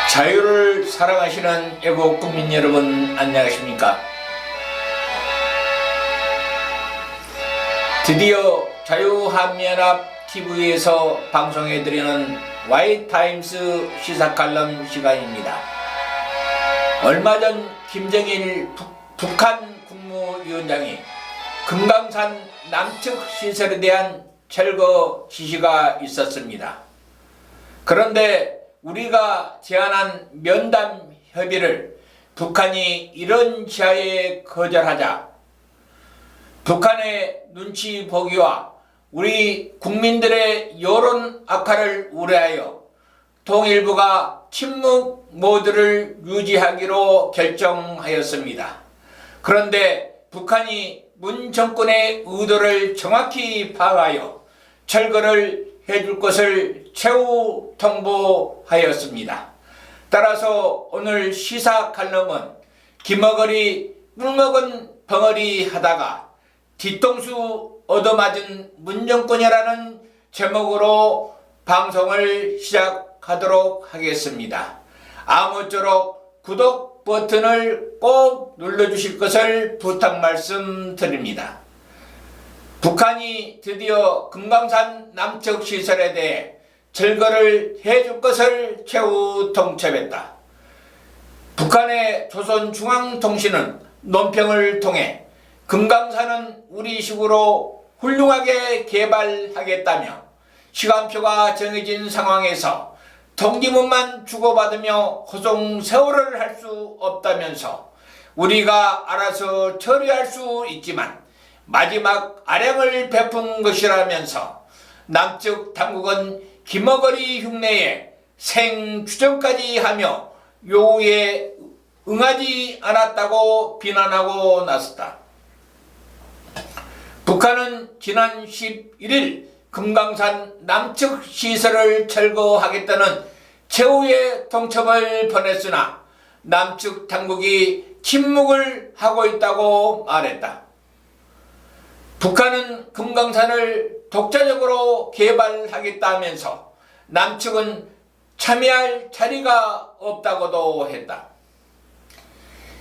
자유를 사랑하시는 애국 국민 여러분, 안녕하십니까? 드디어 자유한미연합 TV에서 방송해드리는 Y타임스 시사칼럼 시간입니다. 얼마 전 김정일 북한 국무위원장이 금강산 남측 시설에 대한 철거 지시가 있었습니다. 그런데 우리가 제안한 면담 협의를 북한이 이런 지하에 거절하자 북한의 눈치 보기와 우리 국민들의 여론 악화를 우려하여 통일부가 침묵 모드를 유지하기로 결정하였습니다. 그런데 북한이 문 정권의 의도를 정확히 파악하여 철거를 해줄 것을 최후 통보하였습니다. 따라서 오늘 시사 칼럼은 김어걸이 꿀먹은 벙어리 하다가 뒤통수 얻어맞은 문정권이라는 제목으로 방송을 시작하도록 하겠습니다. 아무쪼록 구독 버튼을 꼭 눌러주실 것을 부탁 말씀드립니다. 북한이 드디어 금강산 남측 시설에 대해 철거를 해줄 것을 최후 통첩했다. 북한의 조선중앙통신은 논평을 통해 금강산은 우리식으로 훌륭하게 개발하겠다며 시간표가 정해진 상황에서 통지문만 주고받으며 호송 세월을 할 수 없다면서 우리가 알아서 처리할 수 있지만 마지막 아량을 베푼 것이라면서 남측 당국은 김어걸이 흉내에 생추정까지 하며 요구에 응하지 않았다고 비난하고 나섰다. 북한은 지난 11일 금강산 남측 시설을 철거하겠다는 최후의 통첩을 보냈으나 남측 당국이 침묵을 하고 있다고 말했다. 북한은 금강산을 독자적으로 개발하겠다면서 남측은 참여할 자리가 없다고도 했다.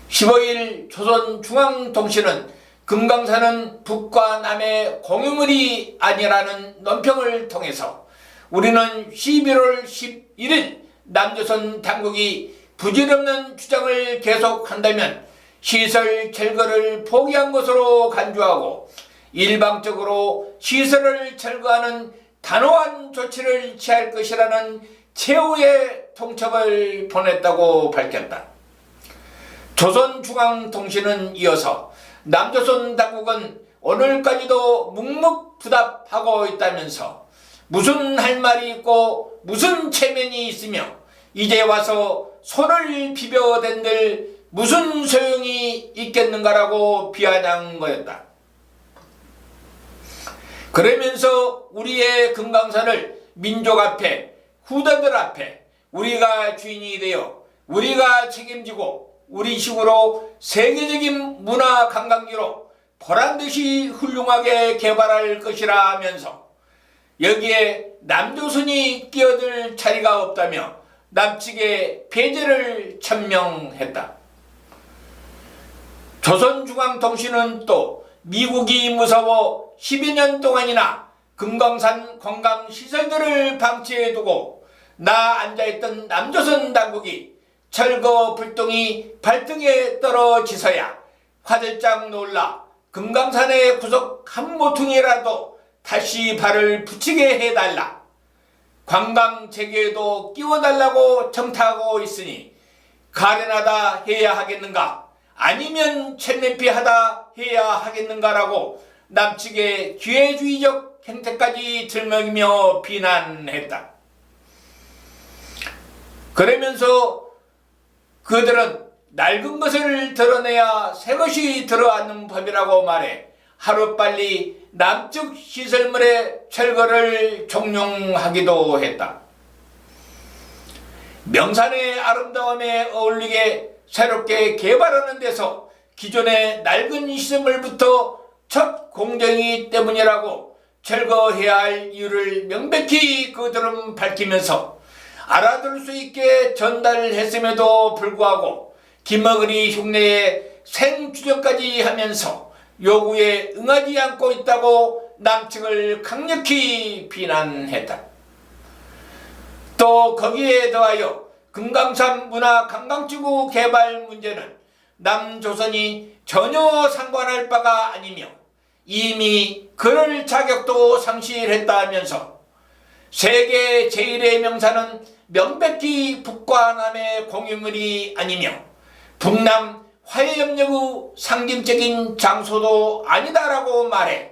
15일 조선중앙통신은 금강산은 북과 남의 공유물이 아니라는 논평을 통해서 우리는 11월 11일 남조선 당국이 부질없는 주장을 계속한다면 시설 철거를 포기한 것으로 간주하고 일방적으로 시설을 철거하는 단호한 조치를 취할 것이라는 최후의 통첩을 보냈다고 밝혔다. 조선중앙통신은 이어서 남조선 당국은 오늘까지도 묵묵부답하고 있다면서 무슨 할 말이 있고 무슨 체면이 있으며 이제 와서 손을 비벼댄들 무슨 소용이 있겠는가라고 비아냥 거였다. 그러면서 우리의 금강산을 민족 앞에 후대들 앞에 우리가 주인이 되어 우리가 책임지고 우리식으로 세계적인 문화 관광지로 보란듯이 훌륭하게 개발할 것이라 하면서 여기에 남조선이 끼어들 자리가 없다며 남측의 폐쇄를 천명했다. 조선중앙통신은 또 미국이 무서워 12년 동안이나 금강산 관광시설들을 방치해두고 나 앉아있던 남조선 당국이 철거 불똥이 발등에 떨어지서야 화들짝 놀라 금강산의 구석 한 모퉁이라도 다시 발을 붙이게 해달라, 관광 재개에도 끼워달라고 청탁하고 있으니 가련하다 해야 하겠는가 아니면 챗내피하다 해야 하겠는가라고 남측의 기회주의적 행태까지 들먹이며 비난했다. 그러면서 그들은 낡은 것을 드러내야 새 것이 들어앉는 법이라고 말해 하루빨리 남측 시설물의 철거를 종용하기도 했다. 명산의 아름다움에 어울리게 새롭게 개발하는 데서 기존의 낡은 시설물부터 첫 공정이기 때문이라고 철거해야 할 이유를 명백히 그들은 밝히면서 알아들 수 있게 전달했음에도 불구하고 김어글이 흉내에 생주정까지 하면서 요구에 응하지 않고 있다고 남측을 강력히 비난했다. 또 거기에 더하여 금강산 문화관광지구 개발 문제는 남조선이 전혀 상관할 바가 아니며 이미 그럴 자격도 상실했다면서 세계 제1의 명사는 명백히 북과 남의 공유물이 아니며 북남 화해협력의 상징적인 장소도 아니다라고 말해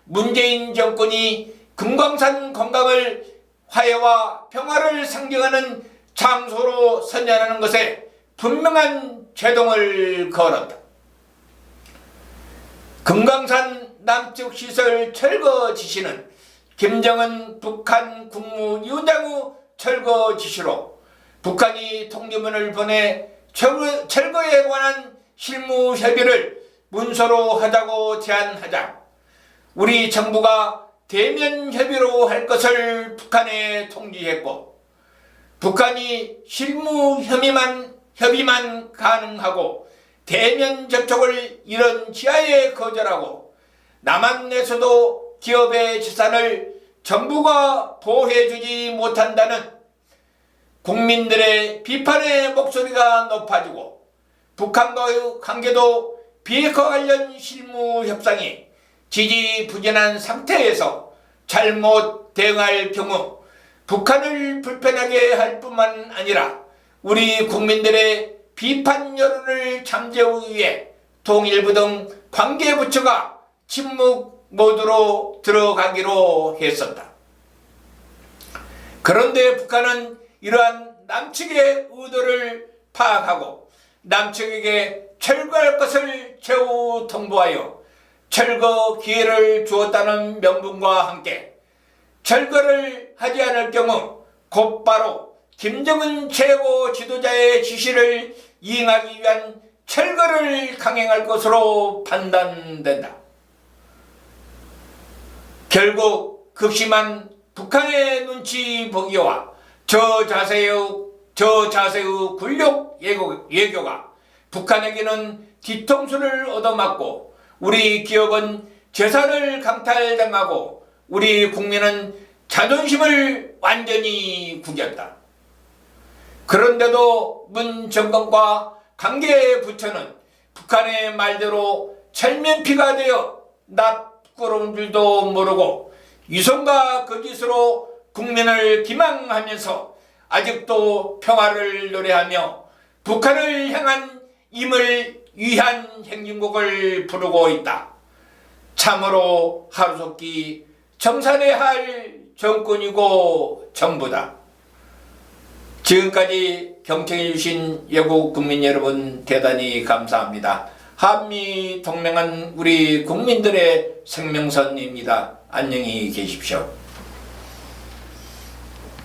문재인 정권이 금강산 건강을 화해와 평화를 상징하는 장소로 선언하는 것에 분명한 제동을 걸었다. 금강산 남측 시설 철거 지시는 김정은 북한 국무위원장의 철거 지시로 북한이 통지문을 보내 철거에 관한 실무 협의를 문서로 하자고 제안하자 우리 정부가 대면 협의로 할 것을 북한에 통지했고 북한이 실무 협의만 가능하고 대면 접촉을 이런 지하에 거절하고 남한 내에서도 기업의 재산을 정부가 보호해주지 못한다는 국민들의 비판의 목소리가 높아지고 북한과의 관계도 비핵화 관련 실무 협상이 지지부진한 상태에서 잘못 대응할 경우 북한을 불편하게 할 뿐만 아니라 우리 국민들의 비판 여론을 잠재우기 위해 통일부 등 관계부처가 침묵 모드로 들어가기로 했었다. 그런데 북한은 이러한 남측의 의도를 파악하고 남측에게 철거할 것을 최후 통보하여 철거 기회를 주었다는 명분과 함께 철거를 하지 않을 경우 곧바로 김정은 최고 지도자의 지시를 이행하기 위한 철거를 강행할 것으로 판단된다. 결국 극심한 북한의 눈치 보기와 저 자세의 굴욕 외교가 북한에게는 뒤통수를 얻어맞고 우리 기업은 재산을 강탈당하고 우리 국민은 자존심을 완전히 구겼다. 그런데도 문 정권과 관계부처는 북한의 말대로 철면피가 되어 낯부끄러운 줄도 모르고 위선과 거짓으로 국민을 기망하면서 아직도 평화를 노래하며 북한을 향한 임을 위한 행진곡을 부르고 있다. 참으로 하루속히 청산해야 할 정권이고 정부다. 지금까지 경청해 주신 외국 국민 여러분 대단히 감사합니다. 한미 동맹은 우리 국민들의 생명선입니다. 안녕히 계십시오.